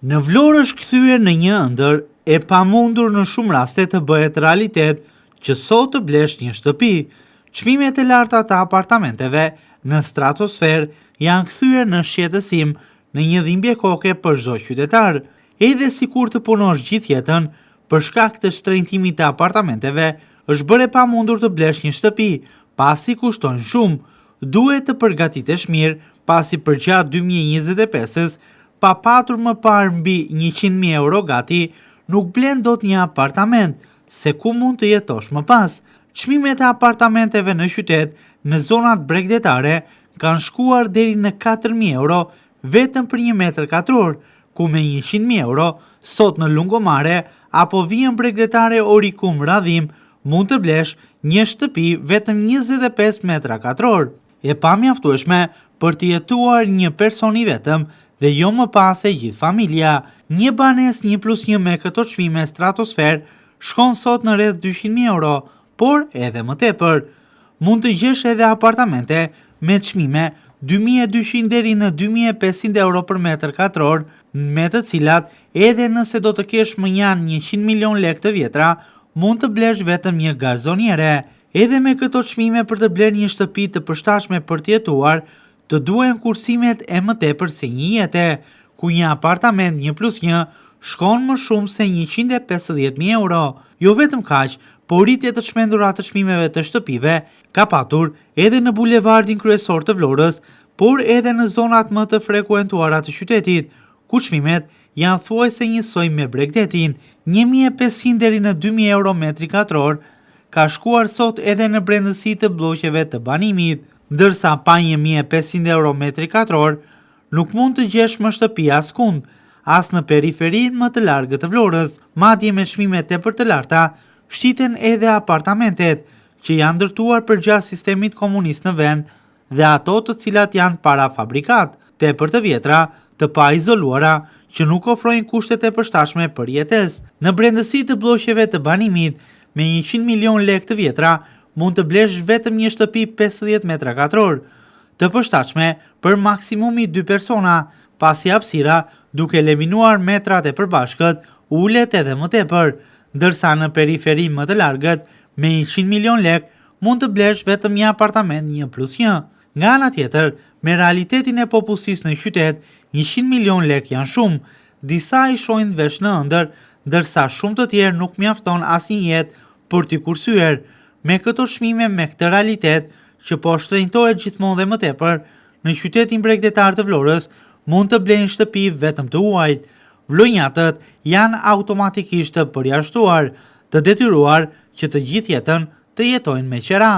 Në Vlorë është kthyer në një ëndër e pamundur në shumë raste të bëhet realitet që sot të blesh një shtëpi. Çmimet e larta të apartamenteve në stratosferë janë kthyer në shqetësim në një dhimbje koke për çdo qytetar. Edhe sikur të punosh gjithë jetën për shkak të shtrenjtimit të apartamenteve, është bërë e pamundur të blesh një shtëpi, pasi kushtojnë shumë. Duhet të përgatitesh mirë, pasi përgjatë 2025-s, pa patur më parë mbi 100.000 euro gati, nuk blen dot një apartament, se ku mund të jetosh më pas. Çmimet e apartamenteve në qytet, në zonat bregdetare, kanë shkuar deri në 4.000 euro vetëm për 1 metër katror, ku me 100.000 euro, sot në Lungomare, apo vijën bregdetare Orikum Radhim, mund të blesh një shtëpi vetëm 25 metra katror. E pamjaftueshme për të jetuar një person i vetëm dhe jo më pas e gjithë familja. Një banesë 1+1 me këto çmime stratosferë shkon sot në rreth 200.000 euro, por edhe më tepër. Mund të gjesh edhe apartamente me çmime 2.200 deri në 2.500 euro për metër katror, me të cilat edhe nëse do të kesh më janë 100 milion lek të vjetra, mund të blesh vetëm një gazoniere. Edhe me këto çmime për të bler një shtëpi të përshtatshme për të jetuar, të duhen kursimet e më tepër se një jete, ku një apartament 1+1 shkon më shumë se 150.000 euro. Jo vetëm kaq, por rritje të çmendura të çmimeve të shtëpive ka patur edhe në bulevardin kryesor të Vlorës, por edhe në zonat më të frekuentuara të qytetit, ku çmimet janë thuajse njësoj me Bregdetin. 1.500 deri në 2.000 euro metri katror ka shkuar sot edhe në brendësi të blloqeve të banimit, ndërsa pa 1.500 euro metri katror nuk mund të gjesh më shtëpi askund, as në periferin më të largët të Vlorës. Madje me çmime tepër të larta, shiten edhe apartamentet që janë ndërtuar përgjatë sistemit komunist në vend dhe ato të cilat janë parafabrikat, tepër të vjetra, të pa izoluara, që nuk ofrojnë kushtet e përshtatshme për jetesë. Në brendësi të blloqeve të banimit, me 100 milion lek të vjetra, mund të blesh vetëm një shtëpi 50 metra katror, të përshtatshme për maksimumi 2 persona, pasi hapësira, duke eliminuar metrat e përbashkët, ulet edhe më tepër, ndërsa në periferi më të largët, me 100 milion lek, mund të blesh vetëm një apartament 1+1. Nga ana tjetër, me realitetin e popullsisë në qytet, 100 milion lek janë shumë, disa i shojnë vesh në ëndër, ndërsa shumë të tjerë nuk mjafton asnjë jetë për t'i kursyer. Me këto çmime, me këtë realitet që po shtrenjtohet gjithmonë dhe më tepër, në qytetin bregdetar të Vlorës mund të blejnë shtëpi vetëm të huajt. Vlonjatët janë automatikisht të përjashtuar, të detyruar që të gjithë jetën të jetojnë me qera.